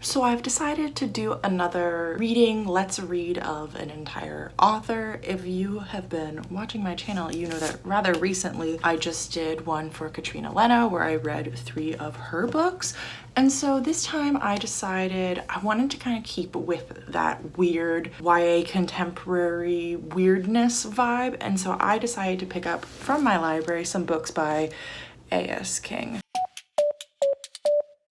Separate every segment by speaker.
Speaker 1: So I've decided to do another let's read of an entire author. If you have been watching my channel, you know that rather recently I just did one for Katrina Leno where I read 3 of her books. And so this time I decided I wanted to kind of keep with that weird YA contemporary weirdness vibe. And so I decided to pick up from my library some books by A.S. King.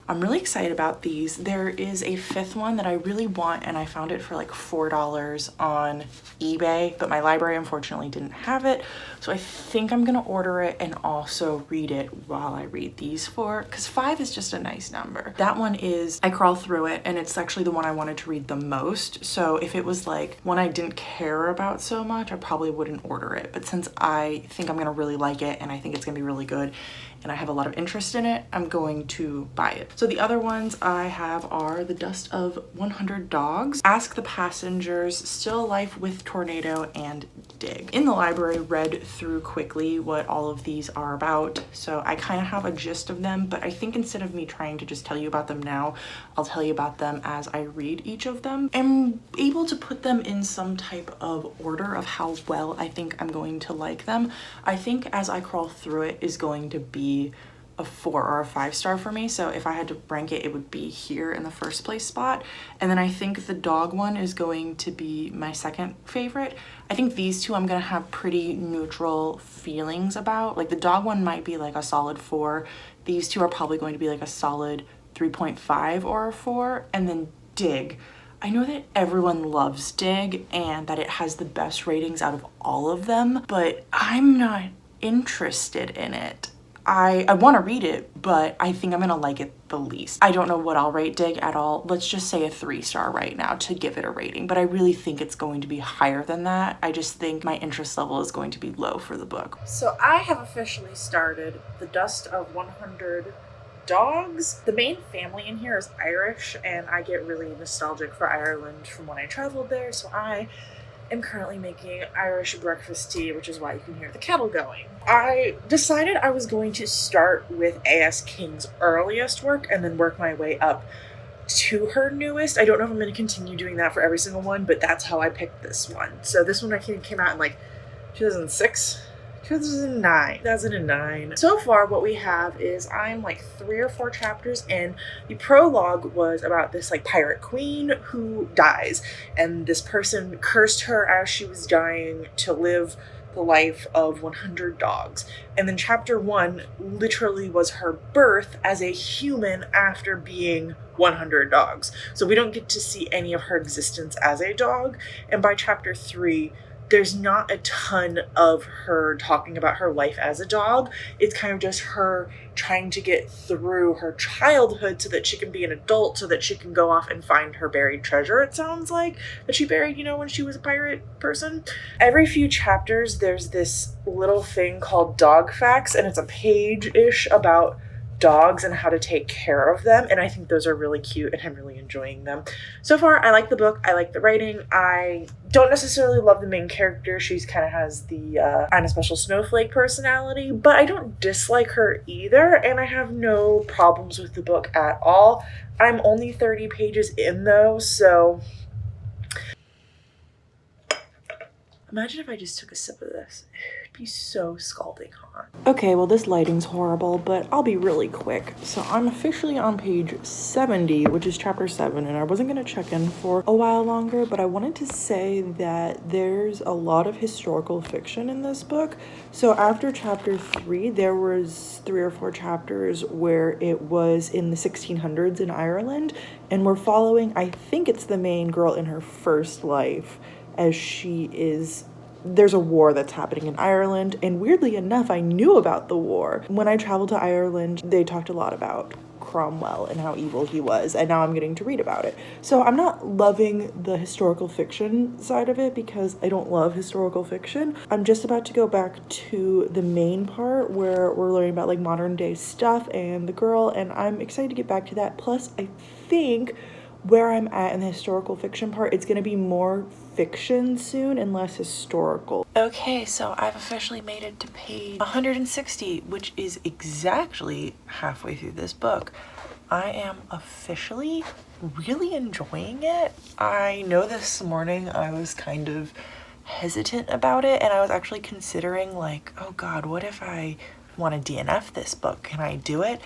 Speaker 1: I'm really excited about these. There is a 5th one that I really want, and I found it for like $4 on eBay, but my library unfortunately didn't have it. So I think I'm gonna order it and also read it while I read these 4, because 5 is just a nice number. That one is I Crawl Through It, and it's actually the one I wanted to read the most. So if it was like one I didn't care about so much, I probably wouldn't order it. But since I think I'm gonna really like it and I think it's gonna be really good, and I have a lot of interest in it, I'm going to buy it. So the other ones I have are The Dust of 100 Dogs, Ask the Passengers, Still Life with Tornado, and Dig. In the library, read through quickly what all of these are about, so I kind of have a gist of them, but I think instead of me trying to just tell you about them now, I'll tell you about them as I read each of them. I'm able to put them in some type of order of how well I think I'm going to like them. I think As I Crawl Through It is going to be a 4 or a 5-star for me. So if I had to rank it, it would be here in the first place spot. And then I think the dog one is going to be my second favorite. I think these two I'm gonna have pretty neutral feelings about. Like the dog one might be like a solid 4. These two are probably going to be like a solid 3.5 or a 4. And then Dig. I know that everyone loves Dig and that it has the best ratings out of all of them, but I'm not interested in it. I want to read it, but I think I'm gonna like it the least. I don't know what I'll rate Dig at all. Let's just say a 3-star right now to give it a rating, but I really think it's going to be higher than that. I just think my interest level is going to be low for the book. So I have officially started The Dust of 100 Dogs. The main family in here is Irish, and I get really nostalgic for Ireland from when I traveled there, so I am currently making Irish breakfast tea, which is why you can hear the kettle going. I decided I was going to start with A.S. King's earliest work and then work my way up to her newest. I don't know if I'm going to continue doing that for every single one, but that's how I picked this one. So this one I think came out in like 2009. So far what we have is I'm like 3 or 4 chapters in. The prologue was about this like pirate queen who dies, and this person cursed her as she was dying to live the life of 100 dogs. And then chapter 1 literally was her birth as a human after being 100 dogs. So we don't get to see any of her existence as a dog. And by chapter 3, there's not a ton of her talking about her life as a dog. It's kind of just her trying to get through her childhood so that she can be an adult, so that she can go off and find her buried treasure, it sounds like, that she buried, when she was a pirate person. Every few chapters, there's this little thing called Dog Facts, and it's a page-ish about dogs and how to take care of them, and I think those are really cute and I'm really enjoying them. So far, I like the book, I like the writing. I don't necessarily love the main character. She's kind of has the I'm a special snowflake personality, but I don't dislike her either, and I have no problems with the book at all. I'm only 30 pages in though, so imagine if I just took a sip of this. It'd be so scalding hot. Okay, well this lighting's horrible, but I'll be really quick. So I'm officially on page 70, which is chapter 7, and I wasn't gonna check in for a while longer, but I wanted to say that there's a lot of historical fiction in this book. So after chapter 3, there was 3 or 4 chapters where it was in the 1600s in Ireland, and we're following, I think it's the main girl in her first life, as there's a war that's happening in Ireland, and weirdly enough, I knew about the war. When I traveled to Ireland, they talked a lot about Cromwell and how evil he was, and now I'm getting to read about it. So I'm not loving the historical fiction side of it because I don't love historical fiction. I'm just about to go back to the main part where we're learning about like modern day stuff and the girl, and I'm excited to get back to that. Plus, I think where I'm at in the historical fiction part, it's gonna be more fiction soon and less historical. Okay, so I've officially made it to page 160, which is exactly halfway through this book. I am officially really enjoying it. I know this morning I was kind of hesitant about it, and I was actually considering like, oh God, what if I want to DNF this book? Can I do it?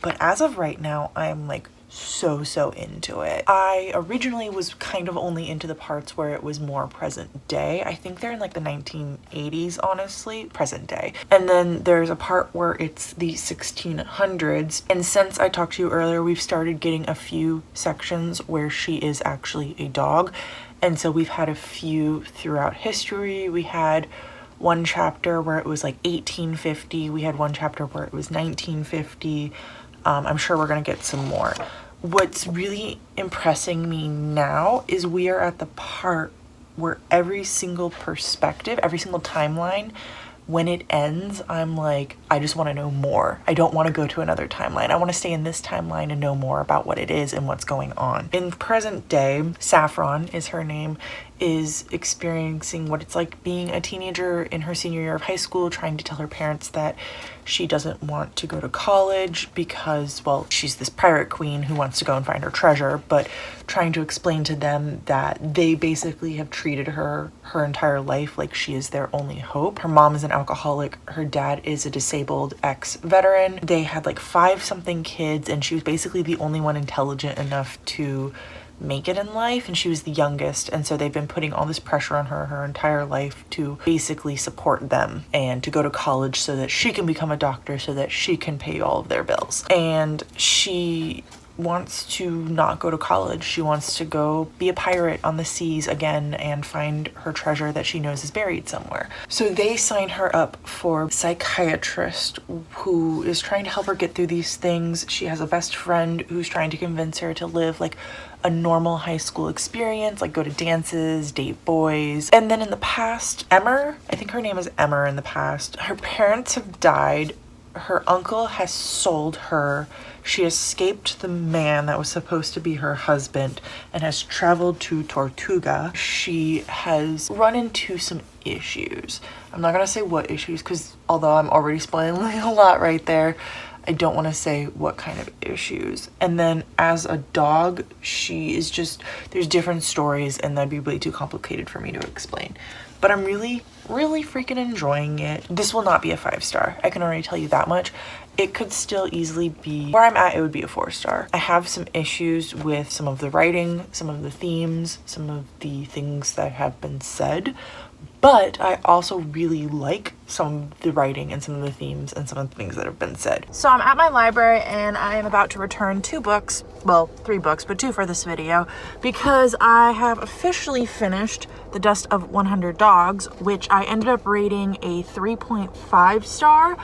Speaker 1: But as of right now, I'm like so into it. I originally was kind of only into the parts where it was more present day. I think they're in like the 1980s, honestly, present day. And then there's a part where it's the 1600s. And since I talked to you earlier, we've started getting a few sections where she is actually a dog. And so we've had a few throughout history. We had one chapter where it was like 1850. We had one chapter where it was 1950. I'm sure we're gonna get some more. What's really impressing me now is we are at the part where every single perspective, every single timeline, when it ends, I'm like, I just want to know more. I don't want to go to another timeline. I want to stay in this timeline and know more about what it is and what's going on. In present day, Saffron is her name, is experiencing what it's like being a teenager in her senior year of high school, trying to tell her parents that she doesn't want to go to college because, well, she's this pirate queen who wants to go and find her treasure, but trying to explain to them that they basically have treated her entire life like she is their only hope. Her mom is an alcoholic. Her dad is a disabled ex-veteran. They had like 5-something kids, and she was basically the only one intelligent enough to make it in life, and she was the youngest, and so they've been putting all this pressure on her entire life to basically support them and to go to college so that she can become a doctor, so that she can pay all of their bills. And she wants to not go to college. She wants to go be a pirate on the seas again and find her treasure that she knows is buried somewhere. So they sign her up for a psychiatrist who is trying to help her get through these things. She has a best friend who's trying to convince her to live like a normal high school experience, like go to dances, date boys. And then in the past, Emmer, I think her name is Emmer in the past, her parents have died. Her uncle has sold her. She escaped the man that was supposed to be her husband and has traveled to Tortuga. She has run into some issues. I'm not gonna say what issues, because although I'm already spoiling a lot right there, I don't want to say what kind of issues. And then as a dog, she is just, there's different stories, and that'd be way too complicated for me to explain. But I'm really freaking enjoying it. This will not be a 5-star. I can already tell you that much. It could still easily be, where I'm at, it would be a 4-star. I have some issues with some of the writing, some of the themes, some of the things that have been said, but I also really like some of the writing and some of the themes and some of the things that have been said. So I'm at my library and I am about to return 2 books, well, 3 books, but 2 for this video, because I have officially finished The Dust of 100 Dogs, which I ended up rating a 3.5 star.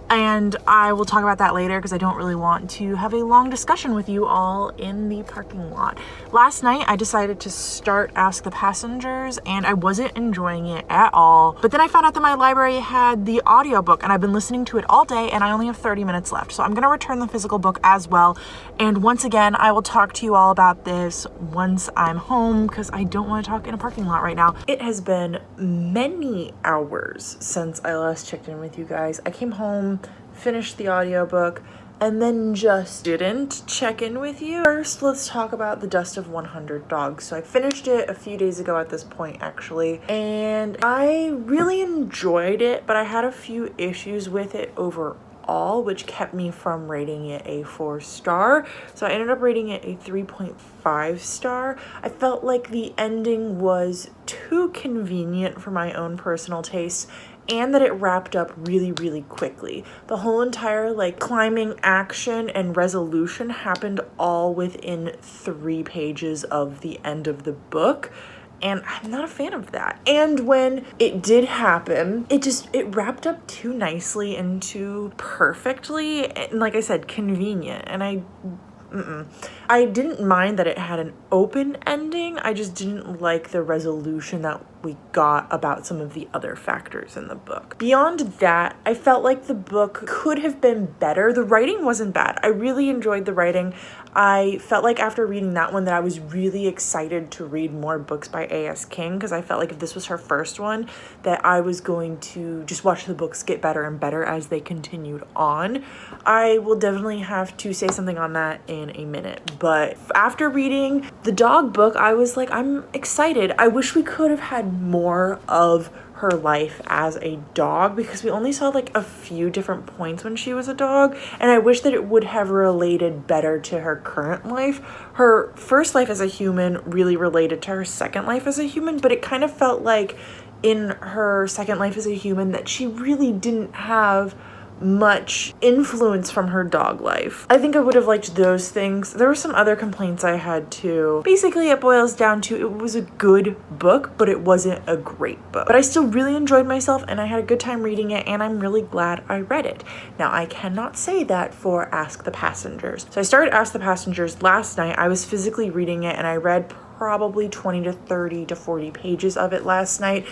Speaker 1: And I will talk about that later because I don't really want to have a long discussion with you all in the parking lot. Last night, I decided to start Ask the Passengers, and I wasn't enjoying it at all. But then I found out that my library had the audiobook, and I've been listening to it all day, and I only have 30 minutes left. So I'm going to return the physical book as well. And once again, I will talk to you all about this once I'm home because I don't want to talk in a parking lot right now. It has been many hours since I last checked in with you guys. I came home, finished the audiobook, and then just didn't check in with you. First, let's talk about The Dust of 100 Dogs. So I finished it a few days ago at this point, actually, and I really enjoyed it, but I had a few issues with it overall, which kept me from rating it a 4-star. So I ended up rating it a 3.5 star. I felt like the ending was too convenient for my own personal taste, and that it wrapped up really quickly. The whole entire like climbing action and resolution happened all within 3 pages of the end of the book. And I'm not a fan of that. And when it did happen, it wrapped up too nicely and too perfectly. And like I said, convenient. And I didn't mind that it had an open ending. I just didn't like the resolution that we got about some of the other factors in the book. Beyond that, I felt like the book could have been better. The writing wasn't bad. I really enjoyed the writing. I felt like after reading that one that I was really excited to read more books by A.S. King, because I felt like if this was her first one, that I was going to just watch the books get better and better as they continued on. I will definitely have to say something on that in a minute, but after reading the dog book, I was like, I'm excited. I wish we could have had more of her life as a dog, because we only saw like a few different points when she was a dog, and I wish that it would have related better to her current life. Her first life as a human really related to her second life as a human, but it kind of felt like in her second life as a human that she really didn't have much influence from her dog life. I think I would have liked those things. There were some other complaints I had too. Basically, it boils down to it was a good book, but it wasn't a great book. But I still really enjoyed myself and I had a good time reading it, and I'm really glad I read it. Now, I cannot say that for Ask the Passengers. So I started Ask the Passengers last night. I was physically reading it and I read probably 20 to 30 to 40 pages of it last night.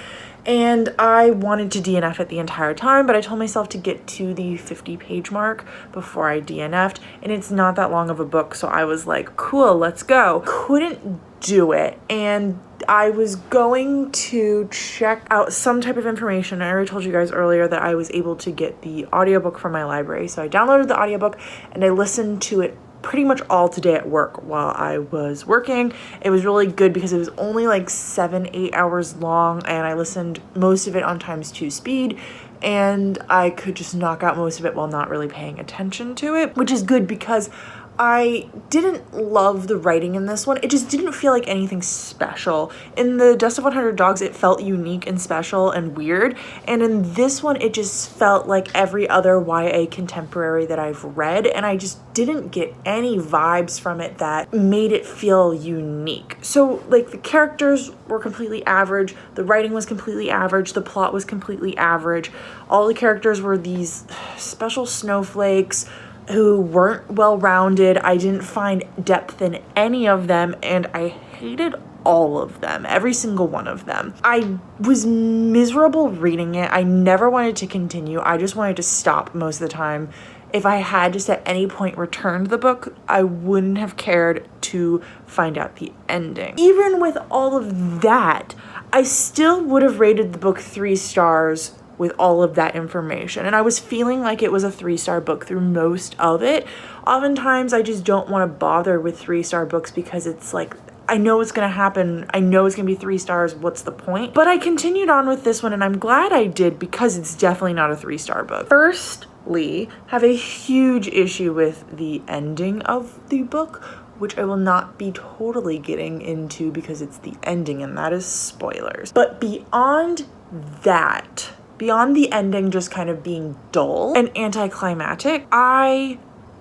Speaker 1: And I wanted to DNF it the entire time, but I told myself to get to the 50-page mark before I DNF'd, and it's not that long of a book, so I was like, cool, let's go. Couldn't do it, and I was going to check out some type of information. I already told you guys earlier that I was able to get the audiobook from my library, so I downloaded the audiobook and I listened to it pretty much all today at work while I was working. It was really good because it was only like 7-8 hours long, and I listened most of it on ×2 speed, and I could just knock out most of it while not really paying attention to it, which is good because I didn't love the writing in this one. It just didn't feel like anything special. In the Dust of 100 Dogs, it felt unique and special and weird. And in this one, it just felt like every other YA contemporary that I've read. And I just didn't get any vibes from it that made it feel unique. So like the characters were completely average. The writing was completely average. The plot was completely average. All the characters were these special snowflakes who weren't well-rounded. I didn't find depth in any of them, and I hated all of them, every single one of them. I was miserable reading it. I never wanted to continue. I just wanted to stop most of the time. If I had just at any point returned the book, I wouldn't have cared to find out the ending. Even with all of that, I still would have rated the book 3 stars with all of that information. And I was feeling like it was a 3-star book through most of it. Oftentimes, I just don't want to bother with 3-star books because it's like, I know it's going to happen. I know it's going to be 3 stars. What's the point? But I continued on with this one, and I'm glad I did because it's definitely not a 3-star book. Firstly, have a huge issue with the ending of the book, which I will not be totally getting into because it's the ending, and that is spoilers. But beyond that, beyond the ending just kind of being dull and anticlimactic, I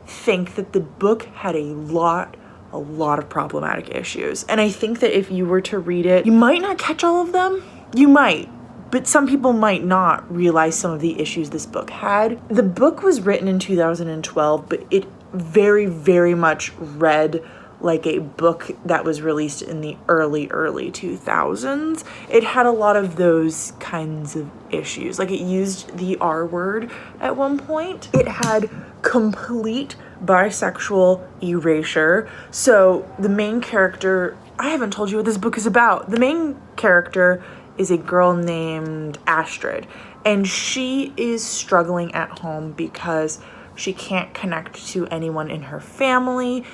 Speaker 1: think that the book had a lot of problematic issues. And I think that if you were to read it, you might not catch all of them. You might, but some people might not realize some of the issues this book had. The book was written in 2012, but it very, very much read like a book that was released in the early 2000s. It had a lot of those kinds of issues. Like, it used the R word at one point. It had complete bisexual erasure. So the main character, I haven't told you what this book is about. The main character is a girl named Astrid, and she is struggling at home because she can't connect to anyone in her family,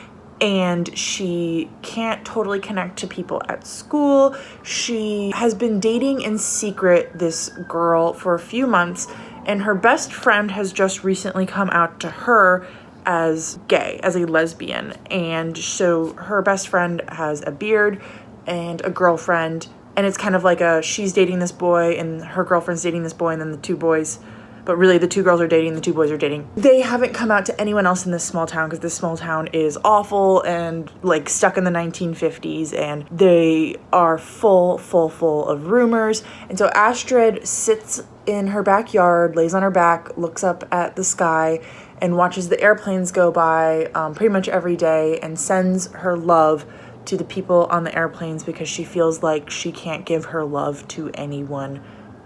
Speaker 1: and she can't totally connect to people at school. She has been dating in secret this girl for a few months, and her best friend has just recently come out to her as gay, as a lesbian. And so her best friend has a beard and a girlfriend, and it's kind of like she's dating this boy and her girlfriend's dating this boy, and then the two boys, but really the 2 girls are dating, the 2 boys are dating. They haven't come out to anyone else in this small town because this small town is awful and like stuck in the 1950s, and they are full of rumors. And so Astrid sits in her backyard, lays on her back, looks up at the sky, and watches the airplanes go by pretty much every day, and sends her love to the people on the airplanes because she feels like she can't give her love to anyone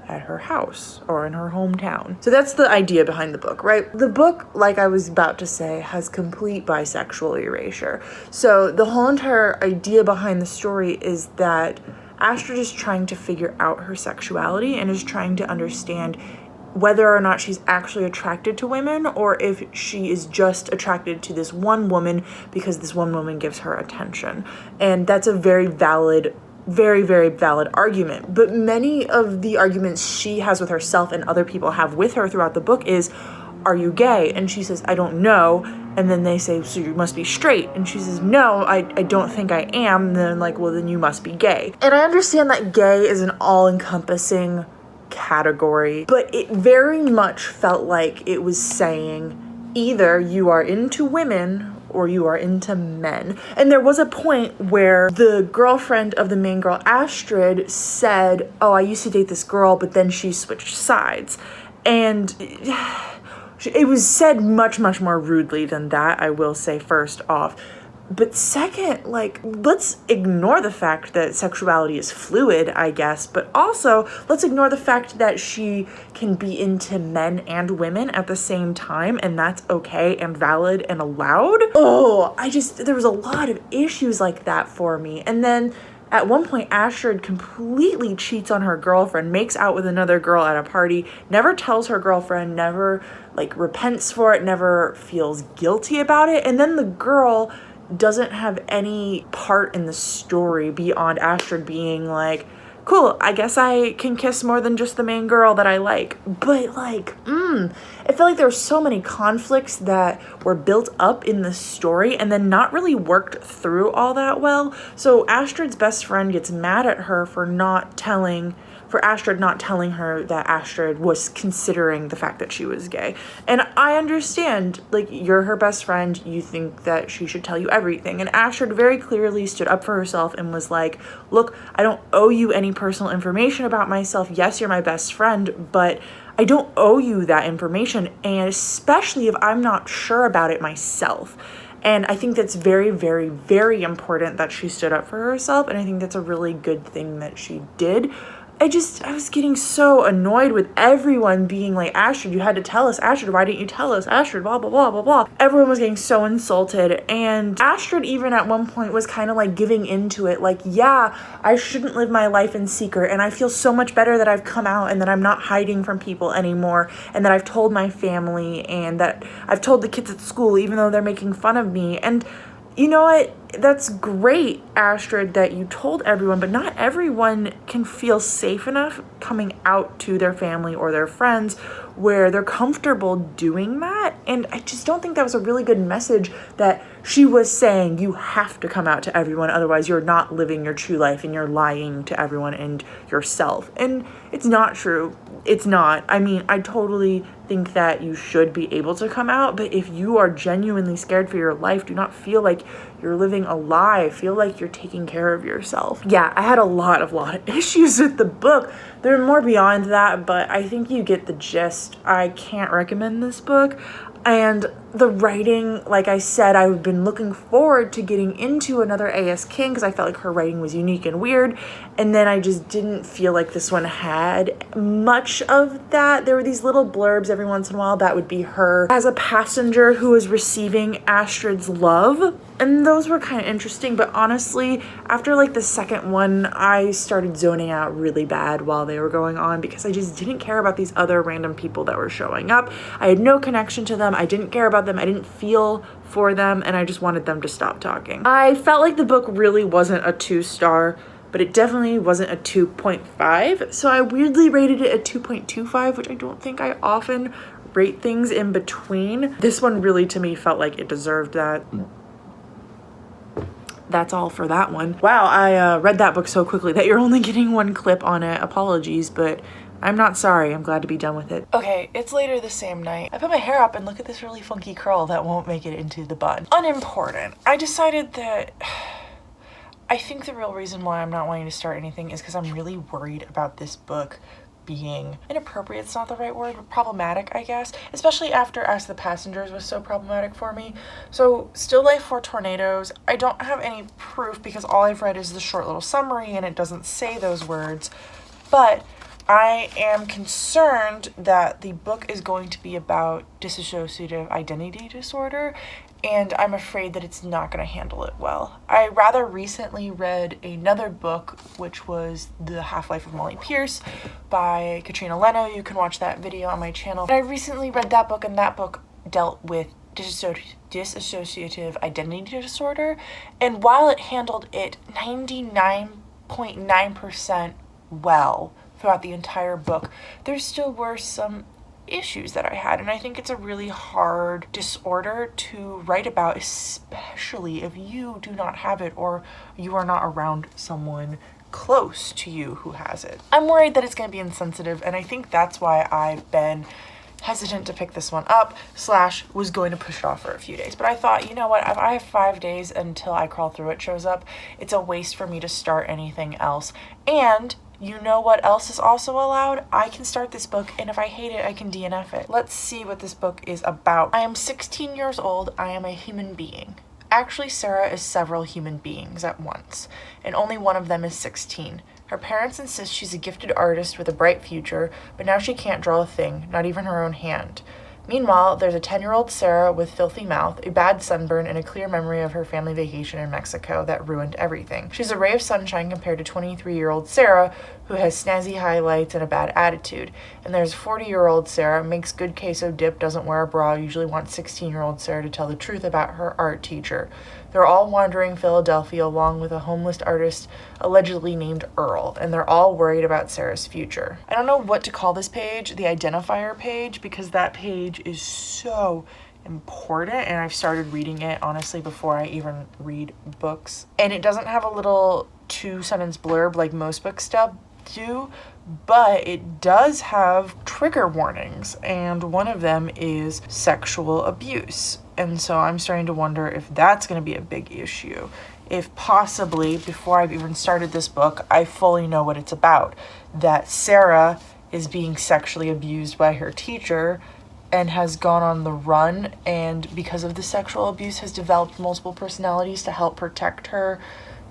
Speaker 1: at her house or in her hometown. So that's the idea behind the book, right? The book, like I was about to say, has complete bisexual erasure. So the whole entire idea behind the story is that Astrid is trying to figure out her sexuality and is trying to understand whether or not she's actually attracted to women or if she is just attracted to this one woman because this one woman gives her attention. And that's a very valid, very valid argument. But many of the arguments she has with herself and other people have with her throughout the book is, are you gay? And she says, I don't know. And then they say, so you must be straight. And she says, no, I don't think I am. And then like, well, then you must be gay. And I understand that gay is an all-encompassing category, but it very much felt like it was saying either you are into women or you are into men. And there was a point where the girlfriend of the main girl, Astrid, said, oh, I used to date this girl, but then she switched sides. And it was said much more rudely than that, I will say first off. But second, like, let's ignore the fact that sexuality is fluid, I guess, but also let's ignore the fact that she can be into men and women at the same time, and that's okay and valid and allowed. There was a lot of issues like that for me. And then at one point, Astrid completely cheats on her girlfriend, makes out with another girl at a party, never tells her girlfriend, never, like, repents for it, never feels guilty about it, and then the girl doesn't have any part in the story beyond Astrid being like, cool, I guess I can kiss more than just the main girl that I like. But like, I feel like there were so many conflicts that were built up in the story and then not really worked through all that well. So Astrid's best friend gets mad at her for Astrid not telling her that Astrid was considering the fact that she was gay. And I understand, like, you're her best friend, you think that she should tell you everything. And Astrid very clearly stood up for herself and was like, look, I don't owe you any personal information about myself. Yes, you're my best friend, but I don't owe you that information. And especially if I'm not sure about it myself. And I think that's very important that she stood up for herself. And I think that's a really good thing that she did. I was getting so annoyed with everyone being like, Astrid, you had to tell us. Astrid, why didn't you tell us? Astrid, blah, blah, blah, blah, blah. Everyone was getting so insulted. And Astrid even at one point was kind of like giving into it. Like, yeah, I shouldn't live my life in secret. And I feel so much better that I've come out and that I'm not hiding from people anymore. And that I've told my family and that I've told the kids at school, even though they're making fun of me. And you know what? That's great, Astrid, that you told everyone, but not everyone can feel safe enough coming out to their family or their friends where they're comfortable doing that. And I just don't think that was a really good message that she was saying you have to come out to everyone, otherwise you're not living your true life and you're lying to everyone and yourself. And it's not true. It's not. I mean, I totally think that you should be able to come out, but if you are genuinely scared for your life, do not feel like you're living a lie. Feel like you're taking care of yourself. Yeah, I had a lot of issues with the book. There are more beyond that, but I think you get the gist. I can't recommend this book. And the writing, like I said, I've been looking forward to getting into another A.S. King because I felt like her writing was unique and weird. And then I just didn't feel like this one had much of that. There were these little blurbs every once in a while that would be her as a passenger who was receiving Astrid's love. And those were kind of interesting, but honestly, after like the second one, I started zoning out really bad while they were going on because I just didn't care about these other random people that were showing up. I had no connection to them. I didn't care about them. I didn't feel for them, and I just wanted them to stop talking. I felt like the book really wasn't a 2-star, but it definitely wasn't a 2.5. So I weirdly rated it a 2.25, which I don't think I often rate things in between. This one really, to me, felt like it deserved that. That's all for that one. Wow, I read that book so quickly that you're only getting one clip on it. Apologies, but I'm not sorry. I'm glad to be done with it. Okay, it's later the same night. I put my hair up and look at this really funky curl that won't make it into the bun. Unimportant. I decided that I think the real reason why I'm not wanting to start anything is because I'm really worried about this book being inappropriate. It's not the right word, but problematic, I guess, especially after Ask the Passengers was so problematic for me. So Still Life for Tornadoes, I don't have any proof because all I've read is the short little summary and it doesn't say those words, but I am concerned that the book is going to be about dissociative identity disorder, and I'm afraid that it's not going to handle it well. I rather recently read another book, which was The Half-Life of Molly Pierce by Katrina Leno. You can watch that video on my channel. I recently read that book, and that book dealt with dissociative identity disorder, and while it handled it 99.9% well throughout the entire book, there still were some issues that I had, and I think it's a really hard disorder to write about, especially if you do not have it or you are not around someone close to you who has it. I'm worried that it's going to be insensitive, and I think that's why I've been hesitant to pick this one up / was going to push it off for a few days. But I thought, you know what, if I have 5 days until I Crawl Through It shows up, it's a waste for me to start anything else. And you know what else is also allowed? I can start this book, and if I hate it, I can DNF it. Let's see what this book is about. I am 16 years old. I am a human being. Actually, Sarah is several human beings at once, and only one of them is 16. Her parents insist she's a gifted artist with a bright future, but now she can't draw a thing, not even her own hand. Meanwhile, there's a 10-year-old Sarah with filthy mouth, a bad sunburn, and a clear memory of her family vacation in Mexico that ruined everything. She's a ray of sunshine compared to 23-year-old Sarah, who has snazzy highlights and a bad attitude. And there's 40-year-old Sarah, makes good queso dip, doesn't wear a bra, usually wants 16-year-old Sarah to tell the truth about her art teacher. They're all wandering Philadelphia along with a homeless artist allegedly named Earl, and they're all worried about Sarah's future. I don't know what to call this page, the identifier page, because that page is so important, and I've started reading it honestly before I even read books. And it doesn't have a little 2-sentence blurb like most books do, but it does have trigger warnings, and one of them is sexual abuse. And so I'm starting to wonder if that's going to be a big issue. If possibly, before I've even started this book, I fully know what it's about. That Sarah is being sexually abused by her teacher and has gone on the run, and because of the sexual abuse has developed multiple personalities to help protect her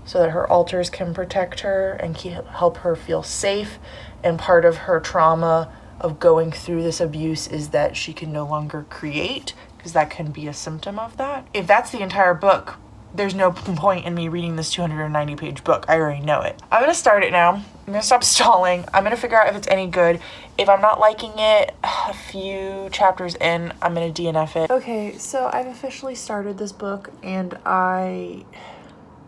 Speaker 1: so that her alters can protect her and help her feel safe. And part of her trauma of going through this abuse is that she can no longer create, because that can be a symptom of that. If that's the entire book, there's no point in me reading this 290-page book. I already know it. I'm gonna start it now. I'm gonna stop stalling. I'm gonna figure out if it's any good. If I'm not liking it a few chapters in, I'm gonna DNF it. Okay, so I've officially started this book, and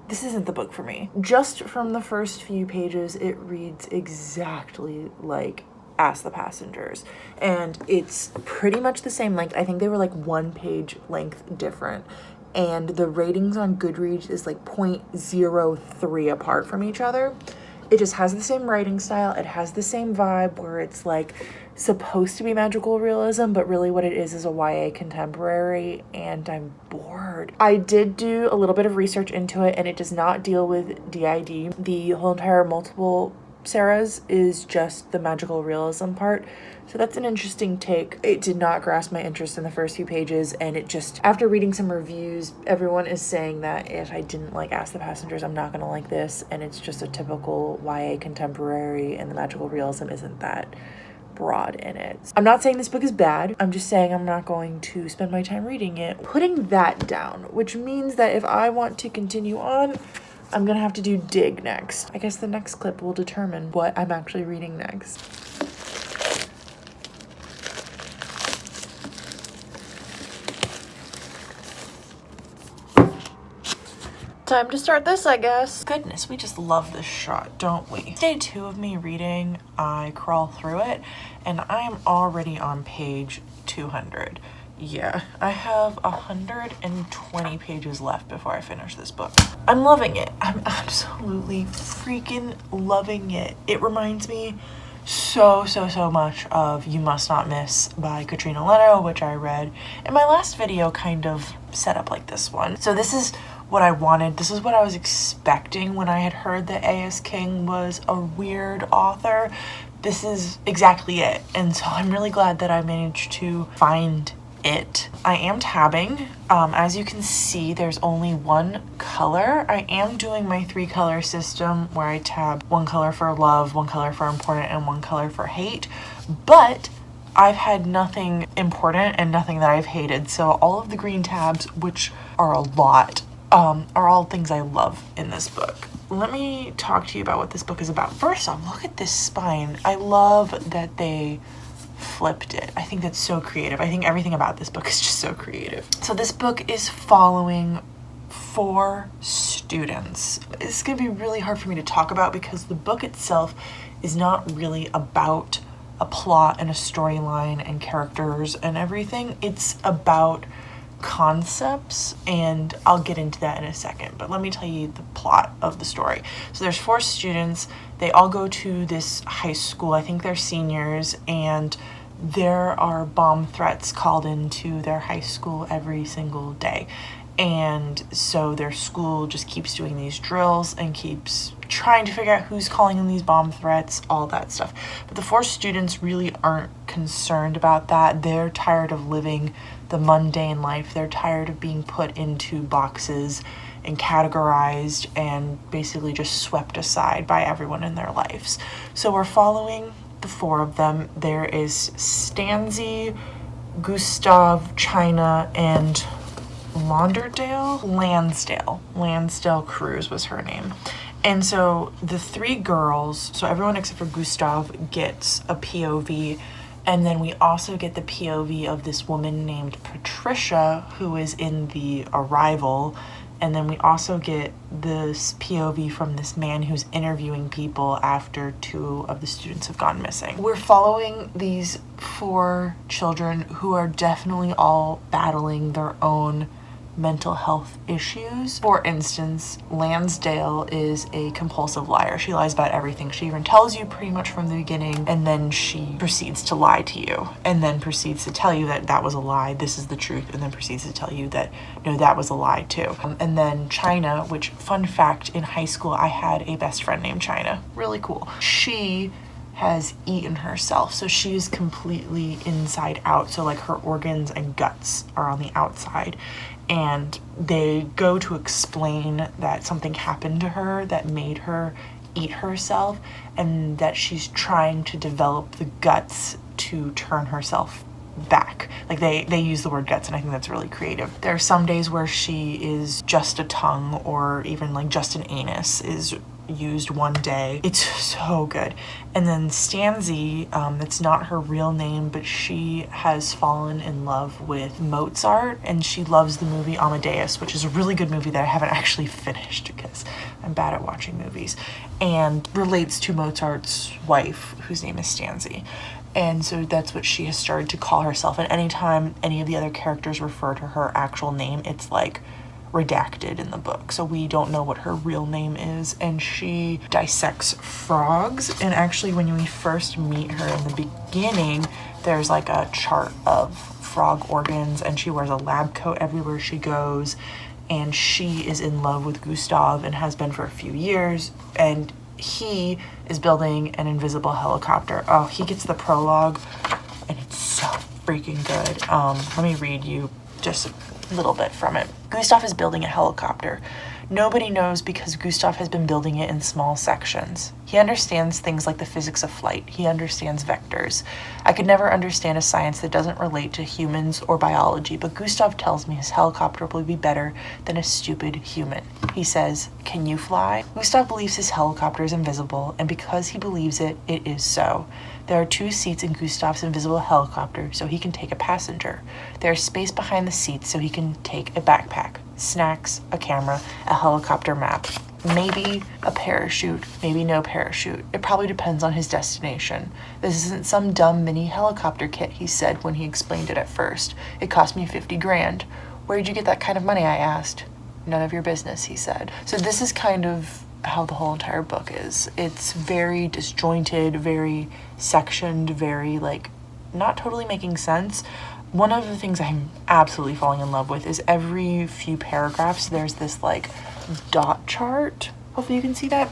Speaker 1: this isn't the book for me. Just from the first few pages, it reads exactly like Ask the Passengers, and it's pretty much the same length. I think they were like 1 page length different, and the ratings on Goodreads is like 0.03 apart from each other. It just has the same writing style. It has the same vibe where it's like supposed to be magical realism, but really what it is a YA contemporary, and I'm bored. I did do a little bit of research into it, and it does not deal with DID. The whole entire multiple Sarah's is just the magical realism part. So that's an interesting take. It did not grasp my interest in the first few pages, and it just, after reading some reviews, everyone is saying that if I didn't like Ask the Passengers, I'm not gonna like this, and it's just a typical YA contemporary, and the magical realism isn't that broad in it. I'm not saying this book is bad. I'm just saying I'm not going to spend my time reading it. Putting that down, which means that if I want to continue on, I'm gonna have to do Dig next. I guess the next clip will determine what I'm actually reading next. Time to start this, I guess. Goodness, we just love this shot, don't we? Day 2 of me reading I Crawl Through It, and I'm already on page 200. Yeah, I have 120 pages left before I finish this book. I'm loving it. I'm absolutely freaking loving it. It reminds me so much of You Must Not Miss by Katrina Leno, which I read in my last video, kind of set up like this one. So this is what I wanted. This is what I was expecting when I had heard that A.S. King was a weird author. this is exactly it. And so I'm really glad that I managed to find it. I am tabbing. As you can see, there's only one color. I am doing my 3-color system where I tab 1 color for love, 1 color for important, and 1 color for hate. But I've had nothing important and nothing that I've hated. So all of the green tabs, which are a lot, are all things I love in this book. Let me talk to you about what this book is about. First off, look at this spine. I love that they flipped it. I think that's so creative. I think everything about this book is just so creative. So this book is following 4 students. It's gonna be really hard for me to talk about because the book itself is not really about a plot and a storyline and characters and everything. It's about concepts, and I'll get into that in a second, but let me tell you the plot of the story. So there's 4 students. They all go to this high school. I think they're seniors, and there are bomb threats called into their high school every single day. And so their school just keeps doing these drills and keeps trying to figure out who's calling in these bomb threats, all that stuff. But the 4 students really aren't concerned about that. They're tired of living the mundane life. They're tired of being put into boxes and categorized and basically just swept aside by everyone in their lives. So we're following the 4 of them. There is Stanzi, Gustav, China, and Lansdale Cruz was her name. And so the 3 girls, so everyone except for Gustav gets a POV, and then we also get the POV of this woman named Patricia who is in the arrival, and then we also get this POV from this man who's interviewing people after 2 of the students have gone missing. We're following these 4 children who are definitely all battling their own mental health issues. For instance, Lansdale is a compulsive liar. She lies about everything. She even tells you pretty much from the beginning, and then she proceeds to lie to you, and then proceeds to tell you that that was a lie, this is the truth, and then proceeds to tell you that no, that was a lie too. And then China, which, fun fact, in high school I had a best friend named China. Really cool. She has eaten herself, so she is completely inside out, so like her organs and guts are on the outside, and they go to explain that something happened to her that made her eat herself, and that she's trying to develop the guts to turn herself back. Like they use the word guts, and I think that's really creative. There are some days where she is just a tongue, or even like just an anus is used one day. It's so good. And then Stanzi, that's not her real name, but she has fallen in love with Mozart, and she loves the movie Amadeus, which is a really good movie that I haven't actually finished because I'm bad at watching movies, and relates to Mozart's wife, whose name is Stanzi. And so that's what she has started to call herself, and anytime any of the other characters refer to her actual name, it's like redacted in the book, so we don't know what her real name is. And she dissects frogs, and actually when we first meet her in the beginning, there's like a chart of frog organs, and she wears a lab coat everywhere she goes, and she is in love with Gustav and has been for a few years, and he is building an invisible helicopter. Oh, he gets the prologue, and it's so freaking good. Let me read you just a little bit from it. Gustav is building a helicopter. Nobody knows because Gustav has been building it in small sections. He understands things like the physics of flight. He understands vectors. I could never understand a science that doesn't relate to humans or biology, but Gustav tells me his helicopter will be better than a stupid human. He says, "Can you fly?" Gustav believes his helicopter is invisible, and because he believes it, it is so. There are 2 seats in Gustav's invisible helicopter, so he can take a passenger. There is space behind the seats so he can take a backpack, snacks, a camera, a helicopter map, maybe a parachute, maybe no parachute. It probably depends on his destination. This isn't some dumb mini helicopter kit, he said when he explained it at first. It cost me 50 grand. Where'd you get that kind of money, I asked. None of your business, he said. So this is kind of how the whole entire book is. It's very disjointed, very sectioned, very like not totally making sense. One of the things I'm absolutely falling in love with is every few paragraphs there's this like dot chart. Hopefully you can see that.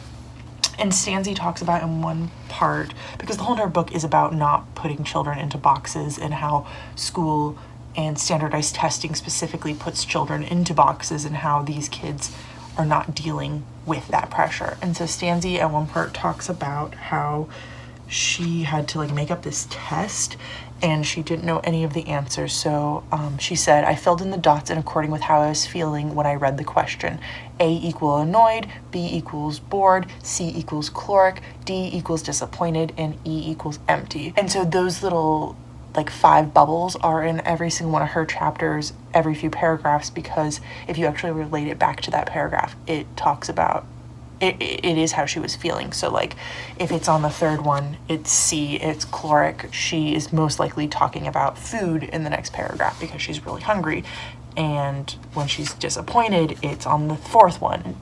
Speaker 1: And Stanzi talks about in one part, because the whole entire book is about not putting children into boxes and how school and standardized testing specifically puts children into boxes and how these kids are not dealing with that pressure. And so Stanzi at one part talks about how she had to like make up this test and she didn't know any of the answers. So she said, I filled in the dots in according with how I was feeling when I read the question. A equal annoyed, B equals bored, C equals caloric, D equals disappointed, and E equals empty. And so those little like 5 bubbles are in every single one of her chapters, every few paragraphs, because if you actually relate it back to that paragraph, it talks about it is how she was feeling. So like if it's on the 3rd one, it's C, it's caloric. She is most likely talking about food in the next paragraph because she's really hungry. And when she's disappointed, it's on the 4th one.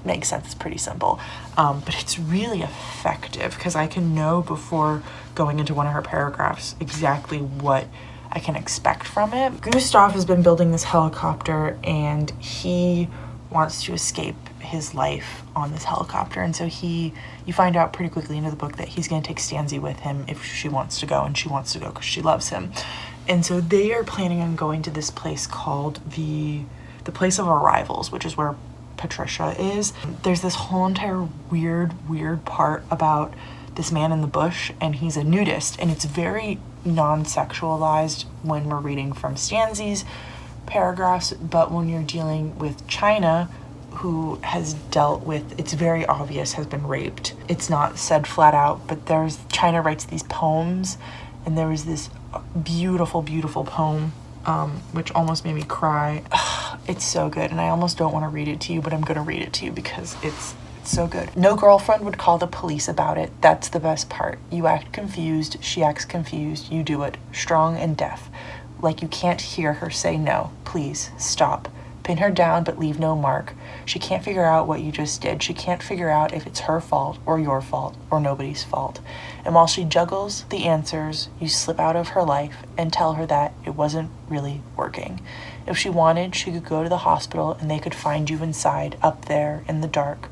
Speaker 1: Makes sense, it's pretty simple. But it's really effective because I can know before going into one of her paragraphs exactly what I can expect from it. Gustav has been building this helicopter and he wants to escape his life on this helicopter. And so you find out pretty quickly into the book that he's going to take Stanzi with him if she wants to go, and she wants to go because she loves him. And so they are planning on going to this place called the place of arrivals, which is where Patricia is. There's this whole entire weird part about this man in the bush, and he's a nudist, and it's very non-sexualized when we're reading from Stanzi's paragraphs, but when you're dealing with China, who has dealt with, it's very obvious, has been raped. It's not said flat out, but China writes these poems, and there was this beautiful poem, which almost made me cry. It's so good, and I almost don't want to read it to you, but I'm gonna read it to you because it's so good. No girlfriend would call the police about it. That's the best part. You act confused, she acts confused, you do it, strong and deaf. Like you can't hear her say no. Please, stop. Pin her down but leave no mark. She can't figure out what you just did. She can't figure out if it's her fault or your fault or nobody's fault. And while she juggles the answers, you slip out of her life and tell her that it wasn't really working. If she wanted, she could go to the hospital and they could find you inside, up there in the dark.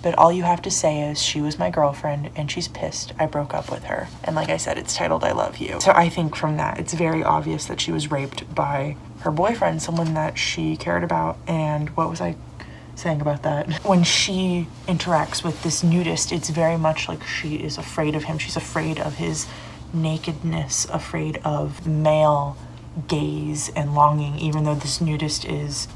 Speaker 1: But all you have to say is, she was my girlfriend and she's pissed I broke up with her. And like I said, it's titled I Love You. So I think from that, it's very obvious that she was raped by her boyfriend, someone that she cared about. And what was I saying about that? When she interacts with this nudist, it's very much like she is afraid of him. She's afraid of his nakedness, afraid of male gaze and longing, even though this nudist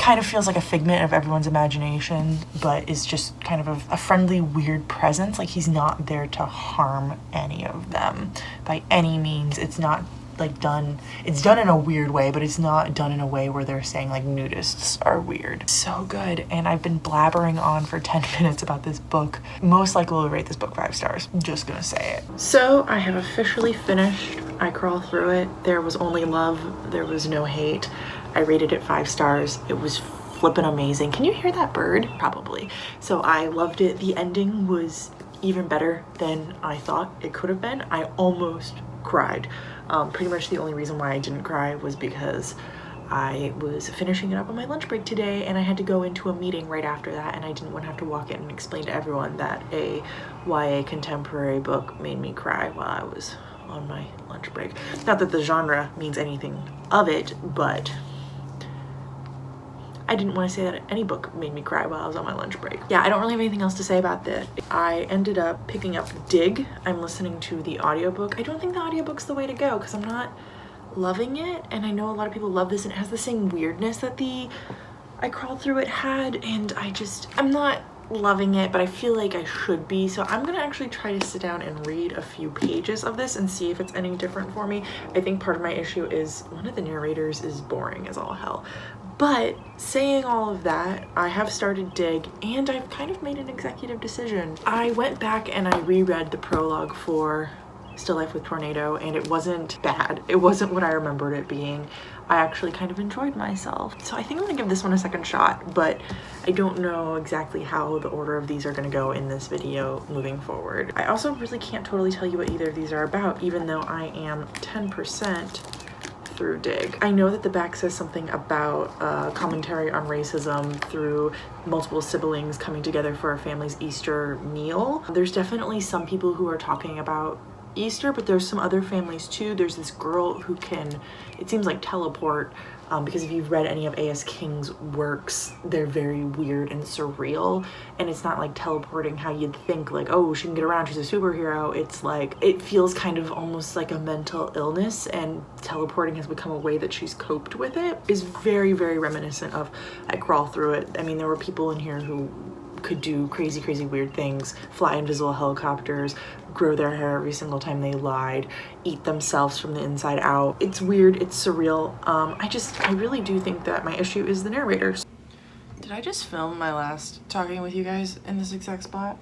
Speaker 1: kind of feels like a figment of everyone's imagination, but is just kind of a friendly, weird presence. Like he's not there to harm any of them by any means. It's not like it's done in a weird way, but it's not done in a way where they're saying like nudists are weird. So good. And I've been blabbering on for 10 minutes about this book. Most likely will rate this book 5 stars. I'm just gonna say it. So I have officially finished I Crawl Through It. There was only love, there was no hate. I rated it 5 stars. It was flippin' amazing. Can you hear that bird? Probably. So I loved it. The ending was even better than I thought it could have been. I almost cried. Pretty much the only reason why I didn't cry was because I was finishing it up on my lunch break today and I had to go into a meeting right after that, and I didn't want to have to walk in and explain to everyone that a YA contemporary book made me cry while I was on my lunch break. Not that the genre means anything of it, but I didn't want to say that any book made me cry while I was on my lunch break. Yeah, I don't really have anything else to say about this. I ended up picking up Dig. I'm listening to the audiobook. I don't think the audiobook's the way to go because I'm not loving it, and I know a lot of people love this and it has the same weirdness that the I Crawled Through It had, and I'm not loving it, but I feel like I should be. So I'm gonna actually try to sit down and read a few pages of this and see if it's any different for me. I think part of my issue is one of the narrators is boring as all hell. But saying all of that, I have started Dig and I've kind of made an executive decision. I went back and I reread the prologue for Still Life with Tornado, and it wasn't bad. It wasn't what I remembered it being. I actually kind of enjoyed myself. So I think I'm gonna give this one a second shot, but I don't know exactly how the order of these are gonna go in this video moving forward. I also really can't totally tell you what either of these are about, even though I am 10% through Dig. I know that the back says something about commentary on racism through multiple siblings coming together for a family's Easter meal. There's definitely some people who are talking about Easter, but there's some other families too. There's this girl who can, it seems like, teleport, because if you've read any of A.S. King's works, they're very weird and surreal, and it's not like teleporting how you'd think, like, oh, she can get around, she's a superhero. It's like, it feels kind of almost like a mental illness, and teleporting has become a way that she's coped with it. Is very, very reminiscent of I Crawl Through It. I mean, there were people in here who could do crazy, crazy weird things, fly invisible helicopters, grow their hair every single time they lied, eat themselves from the inside out. It's weird, it's surreal. I really do think that my issue is the narrators. Did I just film my last talking with you guys in this exact spot?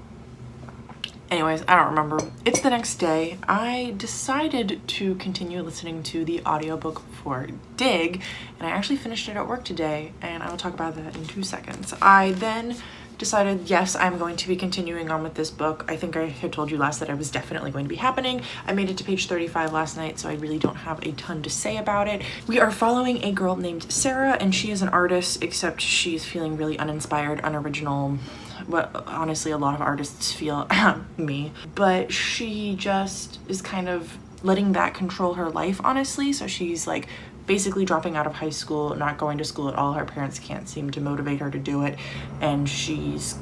Speaker 1: Anyways, I don't remember. It's the next day. I decided to continue listening to the audiobook for Dig, and I actually finished it at work today, and I will talk about that in 2 seconds. I then decided, yes, I'm going to be continuing on with this book. I think I had told you last that I was definitely going to be happening. I made it to page 35 last night, so I really don't have a ton to say about it. We are following a girl named Sarah, and she is an artist, except she's feeling really uninspired, unoriginal, what honestly a lot of artists feel, me. But she just is kind of letting that control her life, honestly. So she's like basically dropping out of high school, not going to school at all. Her parents can't seem to motivate her to do it, and she's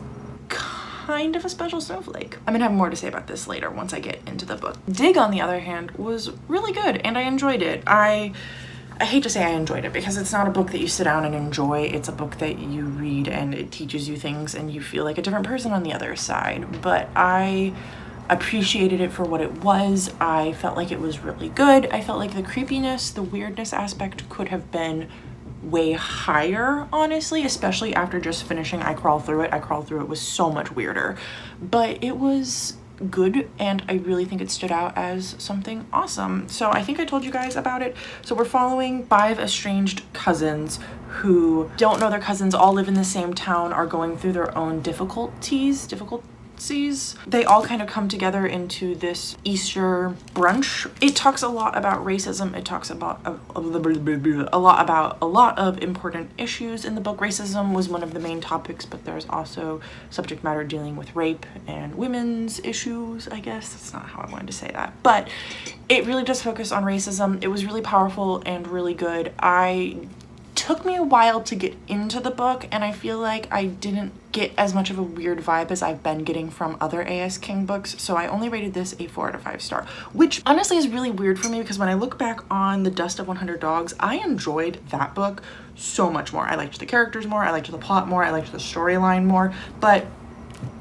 Speaker 1: kind of a special snowflake. I'm gonna have more to say about this later once I get into the book. Dig, on the other hand, was really good, and I enjoyed it. I hate to say I enjoyed it because it's not a book that you sit down and enjoy. It's a book that you read and it teaches you things and you feel like a different person on the other side. But I appreciated it for what it was. I felt like it was really good. I felt like the creepiness, the weirdness aspect could have been way higher, honestly, especially after just finishing I Crawl Through It. I Crawl Through It was so much weirder, but it was good, and I really think it stood out as something awesome. So I think I told you guys about it. So we're following 5 estranged cousins who don't know their cousins, all live in the same town, are going through their own difficulties. They all kind of come together into this Easter brunch. It talks a lot about racism. It talks about a lot of important issues in the book. Racism was one of the main topics, but there's also subject matter dealing with rape and women's issues, I guess. That's not how I wanted to say that, but it really does focus on racism. It was really powerful and really good. Took me a while to get into the book, and I feel like I didn't get as much of a weird vibe as I've been getting from other A.S. King books, so I only rated this a 4 out of 5 star, which honestly is really weird for me because when I look back on The Dust of 100 Dogs, I enjoyed that book so much more. I liked the characters more, I liked the plot more, I liked the storyline more, but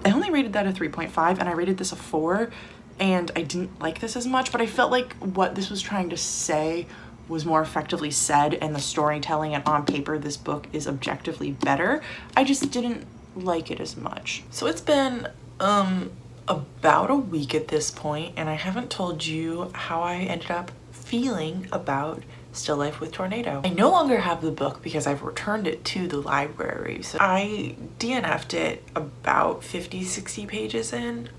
Speaker 1: I only rated that a 3.5 and I rated this a 4, and I didn't like this as much, but I felt like what this was trying to say was more effectively said, and the storytelling and on paper this book is objectively better. I just didn't like it as much. So it's been about a week at this point, and I haven't told you how I ended up feeling about Still Life with Tornado. I no longer have the book because I've returned it to the library. So I DNF'd it about 50-60 pages in.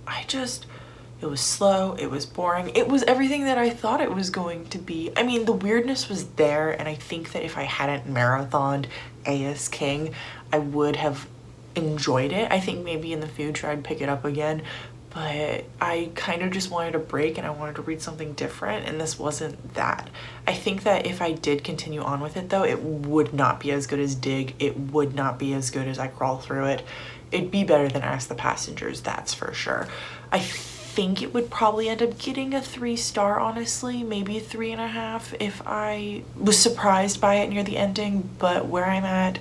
Speaker 1: It was slow, it was boring, it was everything that I thought it was going to be. I mean, the weirdness was there, and I think that if I hadn't marathoned A.S. King, I would have enjoyed it. I think maybe in the future I'd pick it up again, but I kind of just wanted a break and I wanted to read something different, and this wasn't that. I think that if I did continue on with it though, it would not be as good as Dig. It would not be as good as I Crawl Through It. It'd be better than Ask the Passengers, that's for sure. I think it would probably end up getting a 3 star, honestly, maybe a 3.5 if I was surprised by it near the ending, but where I'm at,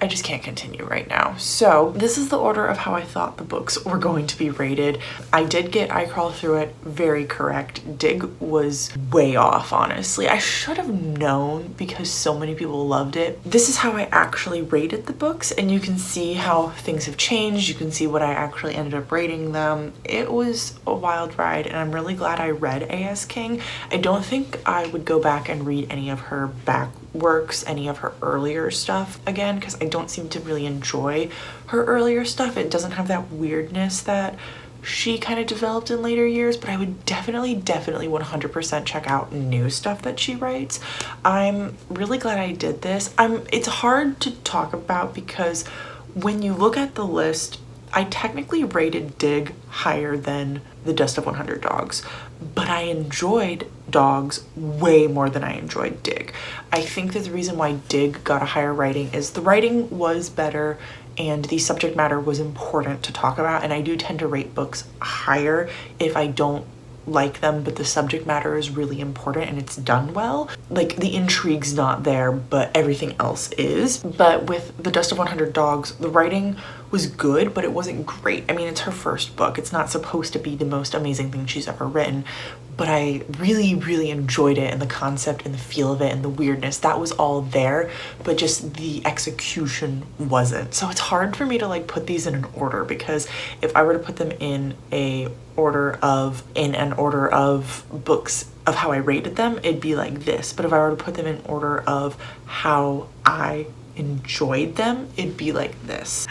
Speaker 1: I just can't continue right now. So this is the order of how I thought the books were going to be rated. I did get I Crawl Through It very correct. Dig was way off, honestly. I should have known because so many people loved it. This is how I actually rated the books, and you can see how things have changed. You can see what I actually ended up rating them. It was a wild ride, and I'm really glad I read A.S. King. I don't think I would go back and read any of her back works, any of her earlier stuff again, because I don't seem to really enjoy her earlier stuff. It doesn't have that weirdness that she kind of developed in later years, but I would definitely 100% check out new stuff that she writes. I'm really glad I did this. It's hard to talk about because when you look at the list, I technically rated Dig higher than The Dust of 100 Dogs, but I enjoyed Dogs way more than I enjoyed Dig. I think that the reason why Dig got a higher rating is the writing was better and the subject matter was important to talk about, and I do tend to rate books higher if I don't like them but the subject matter is really important and it's done well. Like the intrigue's not there but everything else is. But with The Dust of 100 Dogs, the writing was good but it wasn't great. I mean, it's her first book, it's not supposed to be the most amazing thing she's ever written, but I really enjoyed it, and the concept and the feel of it and the weirdness, that was all there, but just the execution wasn't. So it's hard for me to like put these in an order, because if I were to put them in an order of books of how I rated them, it'd be like this. But if I were to put them in order of how I enjoyed them, it'd be like this.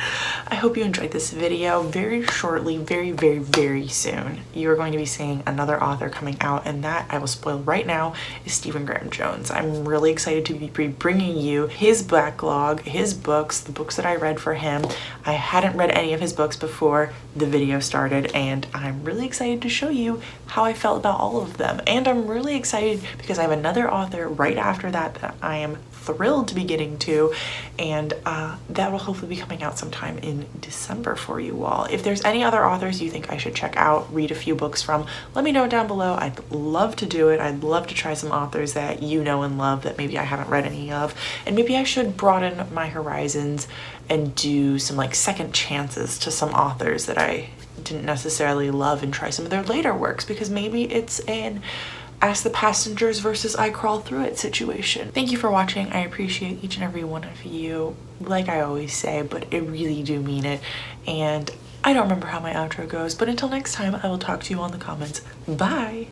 Speaker 1: I hope you enjoyed this video. Very shortly, very soon, you're going to be seeing another author coming out, and that I will spoil right now is Stephen Graham Jones. I'm really excited to be bringing you his backlog, his books, the books that I read for him. I hadn't read any of his books before the video started, and I'm really excited to show you how I felt about all of them. And I'm really excited because I have another author right after that I am thrilled to be getting to, and that will hopefully be coming out sometime in December for you all. If there's any other authors you think I should check out, read a few books from, let me know down below. I'd love to do it. I'd love to try some authors that you know and love that maybe I haven't read any of, and maybe I should broaden my horizons and do some like second chances to some authors that I didn't necessarily love and try some of their later works, because maybe it's an Ask the Passengers versus I Crawl Through It situation. Thank you for watching. I appreciate each and every one of you, like I always say, but I really do mean it. And I don't remember how my outro goes, but until next time, I will talk to you on the comments. Bye!